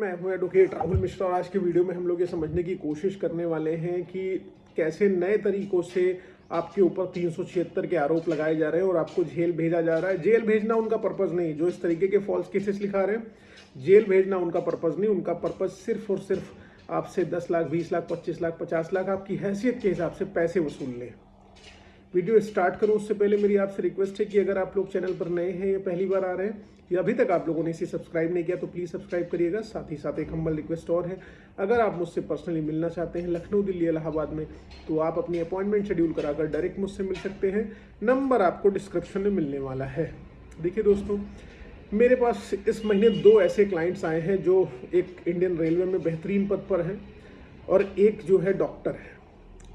मैं हूं एडवोकेट राहुल मिश्रा और आज की वीडियो में हम लोग ये समझने की कोशिश करने वाले हैं कि कैसे नए तरीकों से आपके ऊपर 376 के आरोप लगाए जा रहे हैं और आपको जेल भेजा जा रहा है। जेल भेजना उनका पर्पज़ नहीं, जो इस तरीके के फॉल्स केसेस लिखा रहे हैं, जेल भेजना उनका पर्पज़ नहीं। उनका पर्पज़ सिर्फ और सिर्फ आपसे 10 लाख, 20 लाख, 25 लाख, 50 लाख आपकी हैसियत के हिसाब से पैसे वसूल लें। वीडियो स्टार्ट करूं उससे पहले मेरी आपसे रिक्वेस्ट है कि अगर आप लोग चैनल पर नए हैं या पहली बार आ रहे हैं या अभी तक आप लोगों ने इसे सब्सक्राइब नहीं किया तो प्लीज़ सब्सक्राइब करिएगा। साथ ही साथ एक हम्बल रिक्वेस्ट और है, अगर आप मुझसे पर्सनली मिलना चाहते हैं लखनऊ, दिल्ली, इलाहाबाद में, तो आप अपनी अपॉइंटमेंट शेड्यूल कराकर डायरेक्ट मुझसे मिल सकते हैं। नंबर आपको डिस्क्रिप्शन में मिलने वाला है। देखिए दोस्तों, मेरे पास इस महीने 2 ऐसे क्लाइंट्स आए हैं जो एक इंडियन रेलवे में बेहतरीन पद पर हैं और एक जो है डॉक्टर है।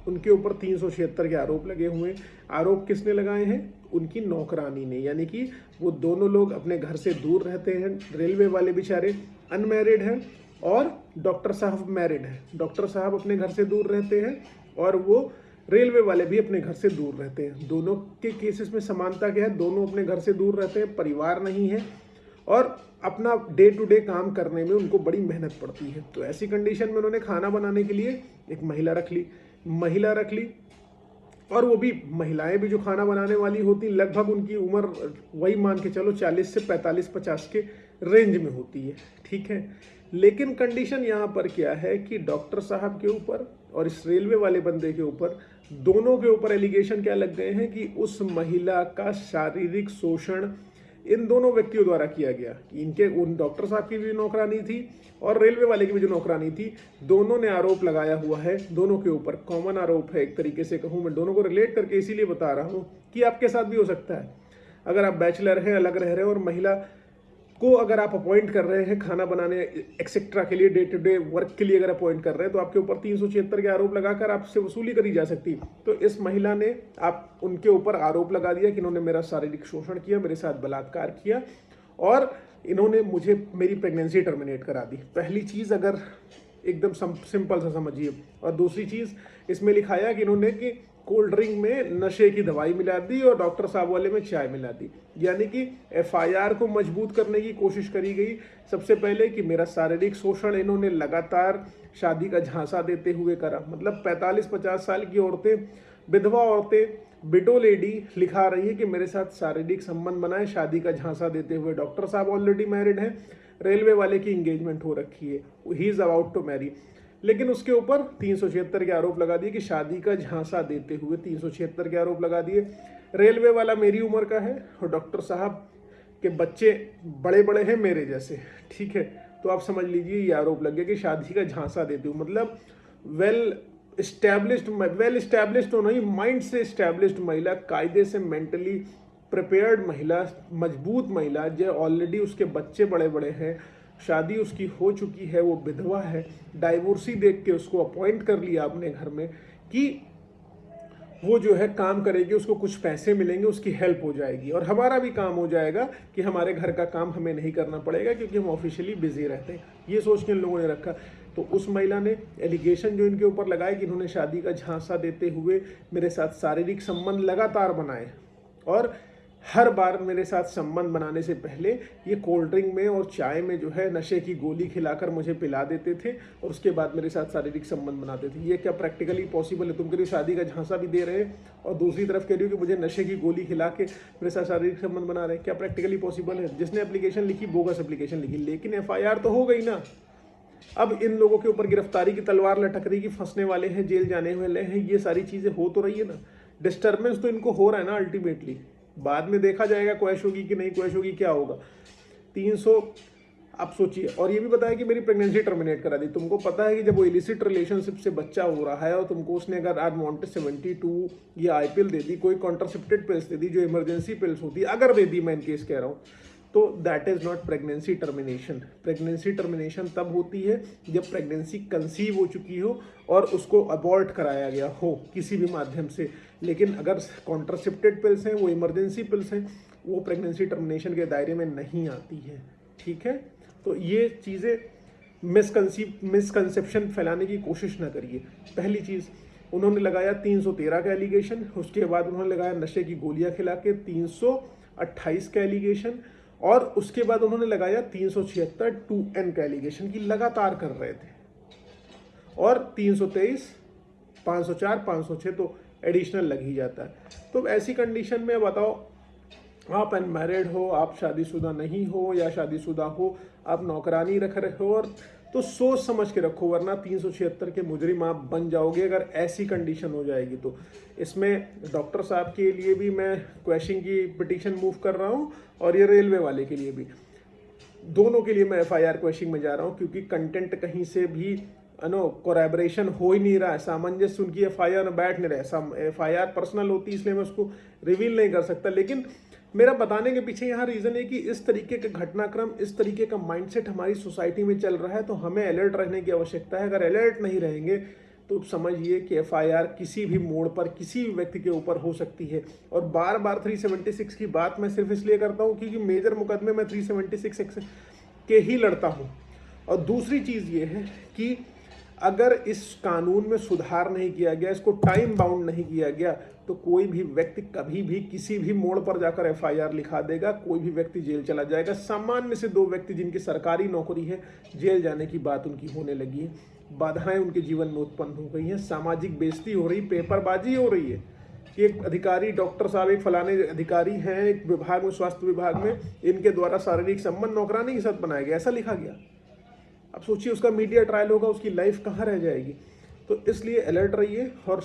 उनके ऊपर 376 के आरोप लगे हुए हैं। आरोप किसने लगाए हैं? उनकी नौकरानी ने, यानी कि वो दोनों लोग अपने घर से दूर रहते हैं। रेलवे वाले बेचारे अनमैरिड हैं और डॉक्टर साहब मैरिड हैं। डॉक्टर साहब अपने घर से दूर रहते हैं और वो रेलवे वाले भी अपने घर से दूर रहते हैं। दोनों के केसेस में समानता क्या है? दोनों अपने घर से दूर रहते हैं, परिवार नहीं है और अपना डे टू डे काम करने में उनको बड़ी मेहनत पड़ती है। तो ऐसी कंडीशन में उन्होंने खाना बनाने के लिए एक महिला रख ली और वो भी महिलाएं भी जो खाना बनाने वाली होती, लगभग उनकी उम्र वही मान के चलो 40 से 45-50 के रेंज में होती है, ठीक है। लेकिन कंडीशन यहाँ पर क्या है कि डॉक्टर साहब के ऊपर और इस रेलवे वाले बंदे के ऊपर, दोनों के ऊपर एलिगेशन क्या लग गए हैं कि उस महिला का शारीरिक शोषण इन दोनों व्यक्तियों द्वारा किया गया। इनके उन डॉक्टर साहब की भी नौकरानी थी और रेलवे वाले की भी जो नौकरानी थी, दोनों ने आरोप लगाया हुआ है। दोनों के ऊपर कॉमन आरोप है, एक तरीके से कहूँ मैं। दोनों को रिलेट करके इसीलिए बता रहा हूँ कि आपके साथ भी हो सकता है। अगर आप बैचलर हैं, अलग रह रहे हैं और महिला को अगर आप अपॉइंट कर रहे हैं खाना बनाने एक्सेट्रा के लिए, डे टू डे वर्क के लिए अगर अपॉइंट कर रहे हैं, तो आपके ऊपर 376 के आरोप लगाकर आपसे वसूली करी जा सकती। तो इस महिला ने उनके ऊपर आरोप लगा दिया कि इन्होंने मेरा शारीरिक शोषण किया, मेरे साथ बलात्कार किया और इन्होंने मुझे मेरी प्रेगनेंसी टर्मिनेट करा दी। पहली चीज़ अगर एकदम सिंपल सा समझिए। और दूसरी चीज़ इसमें लिखाया कि इन्होंने कि कोल्ड ड्रिंक में नशे की दवाई मिला दी और डॉक्टर साहब वाले में चाय मिला दी। यानी कि एफआईआर को मजबूत करने की कोशिश करी गई। सबसे पहले कि मेरा शारीरिक शोषण इन्होंने लगातार शादी का झांसा देते हुए करा। मतलब 45-50 साल की औरतें, विधवा औरतें, विडो लेडी लिखा रही है कि मेरे साथ शारीरिक संबंध बनाए शादी का झांसा देते हुए। डॉक्टर साहब ऑलरेडी मैरिड हैं, रेलवे वाले की इंगेजमेंट हो रखी है, he is about to marry. लेकिन उसके ऊपर 376 के आरोप लगा दिए कि शादी का झांसा देते हुए 376 के आरोप लगा दिए। रेलवे वाला मेरी उम्र का है और डॉक्टर साहब के बच्चे बड़े बड़े हैं मेरे जैसे, ठीक है। तो आप समझ लीजिए ये आरोप लग गया कि शादी का झांसा देते हुए। मतलब वेल इस्टेब्लिश्ड तो नहीं, माइंड से इस्टेब्लिश्ड महिला, कायदे से मेंटली प्रिपेयर्ड महिला, मजबूत महिला, जो ऑलरेडी उसके बच्चे बड़े बड़े हैं, शादी उसकी हो चुकी है, वो विधवा है, डाइवोर्सी देख के उसको अपॉइंट कर लिया अपने घर में कि वो जो है काम करेगी, उसको कुछ पैसे मिलेंगे, उसकी हेल्प हो जाएगी और हमारा भी काम हो जाएगा कि हमारे घर का काम हमें नहीं करना पड़ेगा क्योंकि हम ऑफिशियली बिजी रहते हैं। ये सोच के इन लोगों ने रखा। तो उस महिला ने एलिगेशन जो इनके ऊपर लगाया कि इन्होंने शादी का झांसा देते हुए मेरे साथ शारीरिक संबंध लगातार बनाए और हर बार मेरे साथ संबंध बनाने से पहले ये कोल्ड ड्रिंक में और चाय में जो है नशे की गोली खिलाकर मुझे पिला देते थे और उसके बाद मेरे साथ शारीरिक संबंध बनाते थे। ये क्या प्रैक्टिकली पॉसिबल है? तुम कह रही हो शादी का झांसा भी दे रहे हैं और दूसरी तरफ कह रही हो कि मुझे नशे की गोली खिला के मेरे साथ शारीरिक संबंध बना रहे हैं। क्या प्रैक्टिकली पॉसिबल है? जिसने एप्लीकेशन लिखी बोगस एप्लीकेशन लिखी, लेकिन FIR तो हो गई ना। अब इन लोगों के ऊपर गिरफ्तारी की तलवार लटक रही कि फंसने वाले हैं, जेल जाने वाले हैं। ये सारी चीज़ें हो तो रही है ना। डिस्टर्बेंस तो इनको हो रहा है ना अल्टीमेटली। बाद में देखा जाएगा क्वैश होगी कि नहीं क्वैश होगी, क्या होगा। 300 आप सोचिए। और ये भी बताया कि मेरी प्रेगनेंसी टर्मिनेट करा दी। तुमको पता है कि जब वो इलिसिट रिलेशनशिप से बच्चा हो रहा है और तुमको उसने अगर अनवांटेड 72 या IPL दे दी, कोई कॉन्ट्रासेप्टिव पिल्स दे दी जो इमरजेंसी पिल्स होती है, अगर दे दी, मैं इन केस कह रहा हूँ, तो that is not pregnancy termination. Pregnancy termination तब होती है जब प्रेगनेंसी कंसीव हो चुकी हो और उसको अबॉर्ट कराया गया हो किसी भी माध्यम से। लेकिन अगर कॉन्ट्रासेप्टेड पिल्स हैं, वो इमरजेंसी पिल्स हैं, वो प्रेगनेंसी टर्मिनेशन के दायरे में नहीं आती है, ठीक है। तो ये चीज़ें मिसकंसेप्शन फैलाने की कोशिश ना करिए। पहली चीज़, उन्होंने लगाया 313 का एलिगेशन, उसके बाद उन्होंने लगाया नशे की गोलियां खिला के 328 का एलिगेशन और उसके बाद उन्होंने लगाया 376 2N का एलिगेशन की लगातार कर रहे थे, और 323, 504, 506 तो एडिशनल लग ही जाता है। तो ऐसी कंडीशन में बताओ, आप अनमैरिड हो, आप शादीशुदा नहीं हो, या शादीशुदा हो, आप नौकरानी रख रहे हो, और तो सोच समझ के रखो, वरना 376 के मुजरिम आप बन जाओगे अगर ऐसी कंडीशन हो जाएगी। तो इसमें डॉक्टर साहब के लिए भी मैं क्वेश्चन की पिटीशन मूव कर रहा हूँ, और ये रेलवे वाले के लिए भी, दोनों के लिए मैं FIR क्वेश्चन में जा रहा हूँ, क्योंकि कंटेंट कहीं से भी कोलैबोरेशन हो ही नहीं रहा है, सामंजस्य उनकी FIR में बैठ नहीं रहा। FIR पर्सनल होती है, इसलिए मैं उसको रिवील नहीं कर सकता, लेकिन मेरा बताने के पीछे यहाँ रीज़न है कि इस तरीके का घटनाक्रम, इस तरीके का माइंडसेट हमारी सोसाइटी में चल रहा है, तो हमें अलर्ट रहने की आवश्यकता है। अगर अलर्ट नहीं रहेंगे तो समझिए कि FIR किसी भी मोड़ पर किसी भी व्यक्ति के ऊपर हो सकती है। और बार बार 376 की बात मैं सिर्फ इसलिए करता हूँ क्योंकि मेजर मुकदमे में 376 के ही लड़ता हूँ। और दूसरी चीज़ ये है कि अगर इस कानून में सुधार नहीं किया गया, इसको टाइम बाउंड नहीं किया गया, तो कोई भी व्यक्ति कभी भी किसी भी मोड़ पर जाकर FIR लिखा देगा, कोई भी व्यक्ति जेल चला जाएगा। सामान्य से 2 व्यक्ति जिनकी सरकारी नौकरी है, जेल जाने की बात उनकी होने लगी है, बाधाएं उनके जीवन में उत्पन्न हो गई हैं, सामाजिक बेइज्जती हो रही, पेपरबाजी हो रही है कि एक अधिकारी, डॉक्टर साहब एक फलाने अधिकारी हैं एक विभाग में, स्वास्थ्य विभाग में, इनके द्वारा शारीरिक संबंध नौकरानी के साथ बनाया गया, ऐसा लिखा गया। अब सोचिए उसका मीडिया ट्रायल होगा, उसकी लाइफ कहाँ रह जाएगी। तो इसलिए अलर्ट रहिए और